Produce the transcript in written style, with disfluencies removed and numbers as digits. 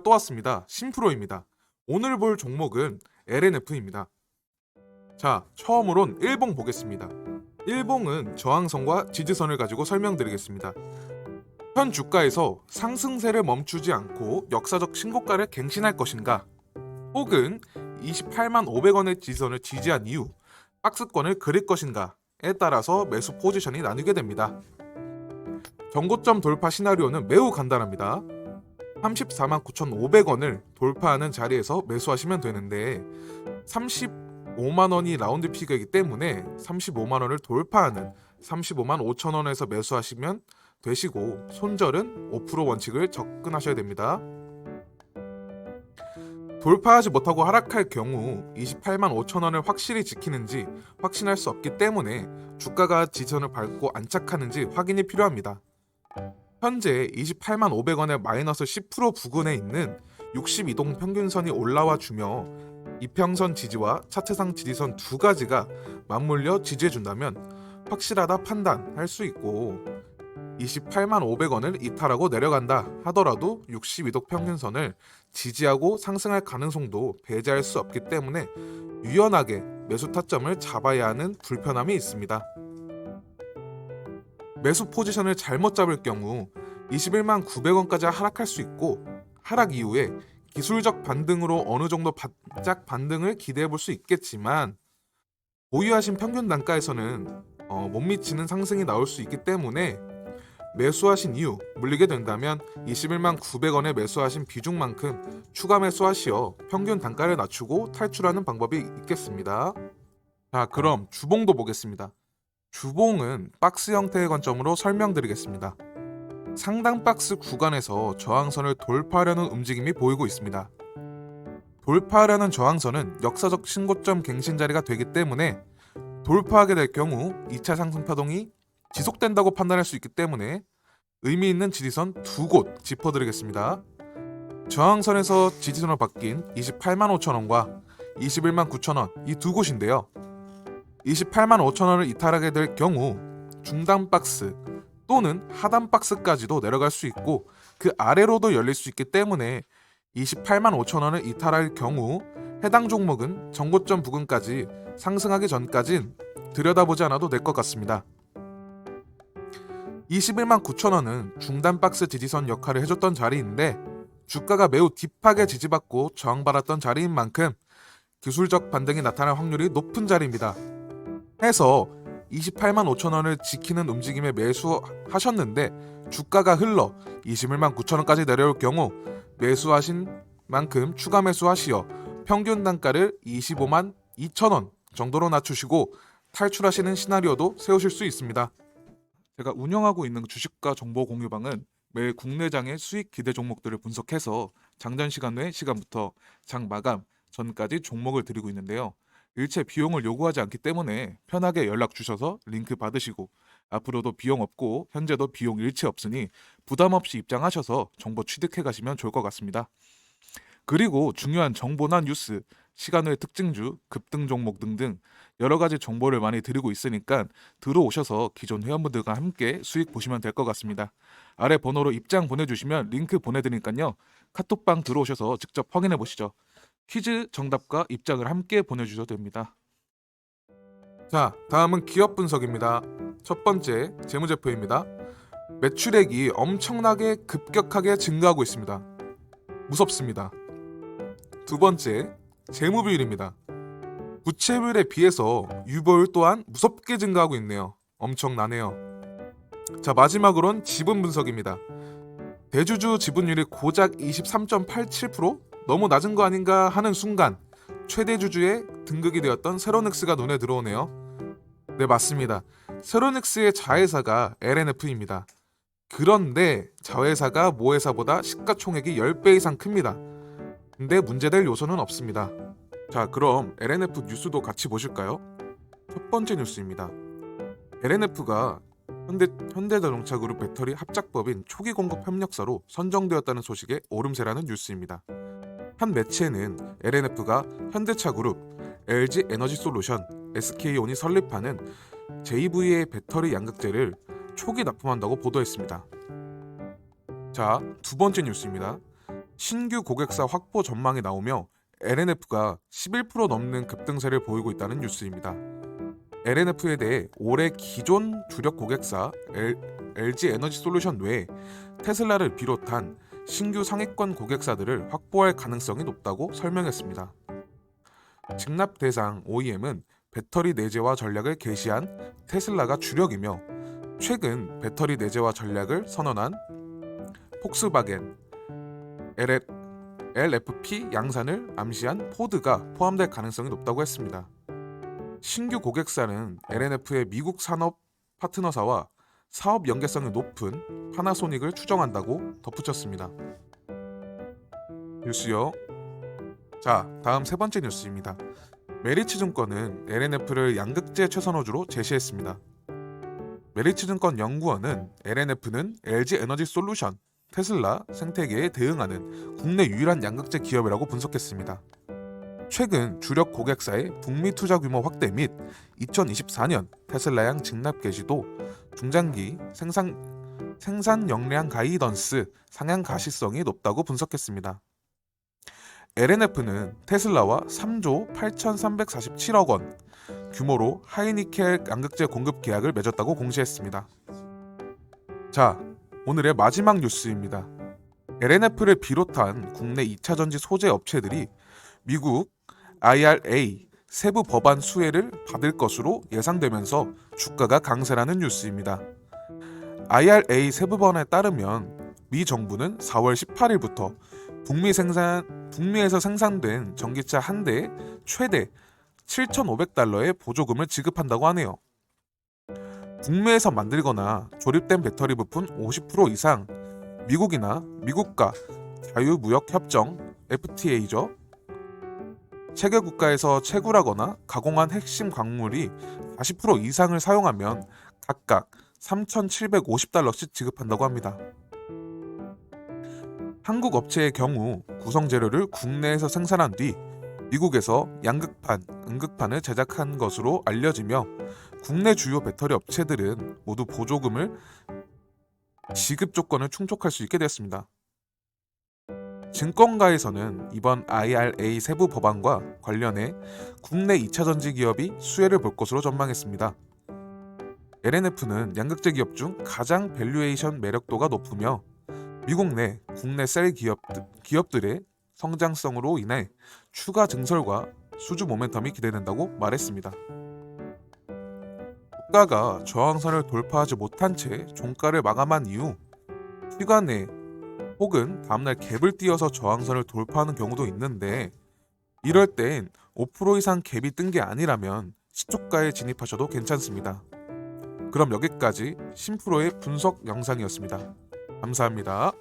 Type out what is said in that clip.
또 왔습니다. 신프로입니다. 오늘 볼 종목은 LNF입니다. 자, 처음으론 일봉 보겠습니다. 일봉은 저항선과 지지선을 가지고 설명드리겠습니다. 현 주가에서 상승세를 멈추지 않고 역사적 신고가를 갱신할 것인가, 혹은 28만 500원의 지지선을 지지한 이후 박스권을 그릴 것인가에 따라서 매수 포지션이 나뉘게 됩니다. 전고점 돌파 시나리오는 매우 간단합니다. 34만 9,500원을 돌파하는 자리에서 매수하시면 되는데 35만원이 라운드 피겨이기 때문에 35만원을 돌파하는 35만 5천원에서 매수하시면 되시고, 손절은 5% 원칙을 접근하셔야 됩니다. 돌파하지 못하고 하락할 경우 28만 5천원을 확실히 지키는지 확신할 수 없기 때문에 주가가 지지선을 밟고 안착하는지 확인이 필요합니다. 현재 28만 500원의 마이너스 10% 부근에 있는 62동 평균선이 올라와 주며 이평선 지지와 차트상 지지선 두 가지가 맞물려 지지해준다면 확실하다 판단할 수 있고, 28만 500원을 이탈하고 내려간다 하더라도 62도 평균선을 지지하고 상승할 가능성도 배제할 수 없기 때문에 유연하게 매수 타점을 잡아야 하는 불편함이 있습니다. 매수 포지션을 잘못 잡을 경우 21만 900원까지 하락할 수 있고, 하락 이후에 기술적 반등으로 어느 정도 바짝 반등을 기대해 볼 수 있겠지만 보유하신 평균 단가에서는 못 미치는 상승이 나올 수 있기 때문에 매수하신 이후 물리게 된다면 21만 900원에 매수하신 비중만큼 추가 매수하시어 평균 단가를 낮추고 탈출하는 방법이 있겠습니다. 자, 그럼 주봉도 보겠습니다. 주봉은 박스 형태의 관점으로 설명드리겠습니다. 상단 박스 구간에서 저항선을 돌파하려는 움직임이 보이고 있습니다. 돌파하려는 저항선은 역사적 신고점 갱신 자리가 되기 때문에 돌파하게 될 경우 2차 상승 파동이 지속된다고 판단할 수 있기 때문에 의미 있는 지지선 두 곳 짚어드리겠습니다. 저항선에서 지지선으로 바뀐 28만 5천원과 21만 9천원, 이 두 곳인데요. 28만 5천원을 이탈하게 될 경우 중단 박스 또는 하단 박스까지도 내려갈 수 있고 그 아래로도 열릴 수 있기 때문에 28만 5천원을 이탈할 경우 해당 종목은 전고점 부근까지 상승하기 전까진 들여다보지 않아도 될 것 같습니다. 21만 9천원은 중단 박스 지지선 역할을 해줬던 자리인데 주가가 매우 딥하게 지지받고 저항받았던 자리인 만큼 기술적 반등이 나타날 확률이 높은 자리입니다. 해서 28만 5천원을 지키는 움직임에 매수하셨는데 주가가 흘러 21만 9천원까지 내려올 경우 매수하신 만큼 추가 매수하시어 평균 단가를 25만 2천원 정도로 낮추시고 탈출하시는 시나리오도 세우실 수 있습니다. 제가 운영하고 있는 주식과 정보 공유방은 매일 국내장의 수익 기대 종목들을 분석해서 장전 시간 외 시간부터 장 마감 전까지 종목을 드리고 있는데요. 일체 비용을 요구하지 않기 때문에 편하게 연락 주셔서 링크 받으시고, 앞으로도 비용 없고 현재도 비용 일체 없으니 부담 없이 입장하셔서 정보 취득해 가시면 좋을 것 같습니다. 그리고 중요한 정보나 뉴스, 시간 외 특징주, 급등 종목 등등 여러 가지 정보를 많이 드리고 있으니까 들어오셔서 기존 회원분들과 함께 수익 보시면 될 것 같습니다. 아래 번호로 입장 보내주시면 링크 보내드리니까요. 카톡방 들어오셔서 직접 확인해 보시죠. 퀴즈 정답과 입장을 함께 보내주셔도 됩니다. 자, 다음은 기업 분석입니다. 첫 번째, 재무제표입니다. 매출액이 엄청나게 급격하게 증가하고 있습니다. 무섭습니다. 두 번째, 재무비율입니다. 부채비율에 비해서 유보율 또한 무섭게 증가하고 있네요. 엄청나네요. 자, 마지막으론 지분 분석입니다. 대주주 지분율이 고작 23.87%? 너무 낮은 거 아닌가 하는 순간 최대 주주에 등극이 되었던 세로닉스가 눈에 들어오네요. 네, 맞습니다. 세로닉스의 자회사가 LNF입니다. 그런데 자회사가 모회사보다 시가총액이 10배 이상 큽니다. 근데 문제될 요소는 없습니다. 자, 그럼 LNF 뉴스도 같이 보실까요? 첫 번째 뉴스입니다. LNF가 현대자동차 그룹 배터리 합작법인 초기 공급 협력사로 선정되었다는 소식에 오름세라는 뉴스입니다. 한 매체는 LNF가 현대차 그룹, LG 에너지 솔루션, SK온이 설립하는 JV의 배터리 양극재를 초기 납품한다고 보도했습니다. 자, 두 번째 뉴스입니다. 신규 고객사 확보 전망이 나오며 LNF가 11% 넘는 급등세를 보이고 있다는 뉴스입니다. LNF에 대해 올해 기존 주력 고객사 LG 에너지 솔루션 외에 테슬라를 비롯한 신규 상위권 고객사들을 확보할 가능성이 높다고 설명했습니다. 직납 대상 OEM은 배터리 내재화 전략을 개시한 테슬라가 주력이며 최근 배터리 내재화 전략을 선언한 폭스바겐, LFP 양산을 암시한 포드가 포함될 가능성이 높다고 했습니다. 신규 고객사는 LNF의 미국 산업 파트너사와 사업 연계성이 높은 파나소닉을 추정한다고 덧붙였습니다. 뉴스요. 자, 다음 세 번째 뉴스입니다. 메리츠증권은 LNF를 양극재 최선호주로 제시했습니다. 메리츠증권 연구원은 LNF는 LG 에너지 솔루션, 테슬라, 생태계에 대응하는 국내 유일한 양극재 기업이라고 분석했습니다. 최근 주력 고객사의 북미 투자 규모 확대 및 2024년 테슬라양 직납 개시도 중장기 생산 역량 가이던스 상향 가시성이 높다고 분석했습니다. LNF는 테슬라와 3조 8,347억 원 규모로 하이니켈 양극재 공급 계약을 맺었다고 공시했습니다. 자, 오늘의 마지막 뉴스입니다. LNF를 비롯한 국내 2차전지 소재 업체들이 미국 IRA 세부 법안 수혜를 받을 것으로 예상되면서 주가가 강세라는 뉴스입니다. IRA 세부 법안에 따르면 미 정부는 4월 18일부터 북미에서 생산된 전기차 한 대에 최대 7,500달러의 보조금을 지급한다고 하네요. 북미에서 만들거나 조립된 배터리 부품 50% 이상 미국이나 미국과 자유무역협정 FTA죠. 체계 국가에서 채굴하거나 가공한 핵심 광물이 40% 이상을 사용하면 각각 3,750달러씩 지급한다고 합니다. 한국 업체의 경우 구성 재료를 국내에서 생산한 뒤 미국에서 양극판, 음극판을 제작한 것으로 알려지며 국내 주요 배터리 업체들은 모두 보조금을 지급 조건을 충족할 수 있게 되었습니다. 증권가에서는 이번 IRA 세부 법안과 관련해 국내 2차전지 기업이 수혜를 볼 것으로 전망했습니다. LNF는 양극재 기업 중 가장 밸류에이션 매력도가 높으며 미국 내 국내 셀 기업들의 성장성으로 인해 추가 증설과 수주 모멘텀이 기대된다고 말했습니다. 주가가 저항선을 돌파하지 못한 채 종가를 마감한 이후 휴관에 혹은 다음날 갭을 띄어서 저항선을 돌파하는 경우도 있는데 이럴 땐 5% 이상 갭이 뜬 게 아니라면 시초가에 진입하셔도 괜찮습니다. 그럼 여기까지 신프로의 분석 영상이었습니다. 감사합니다.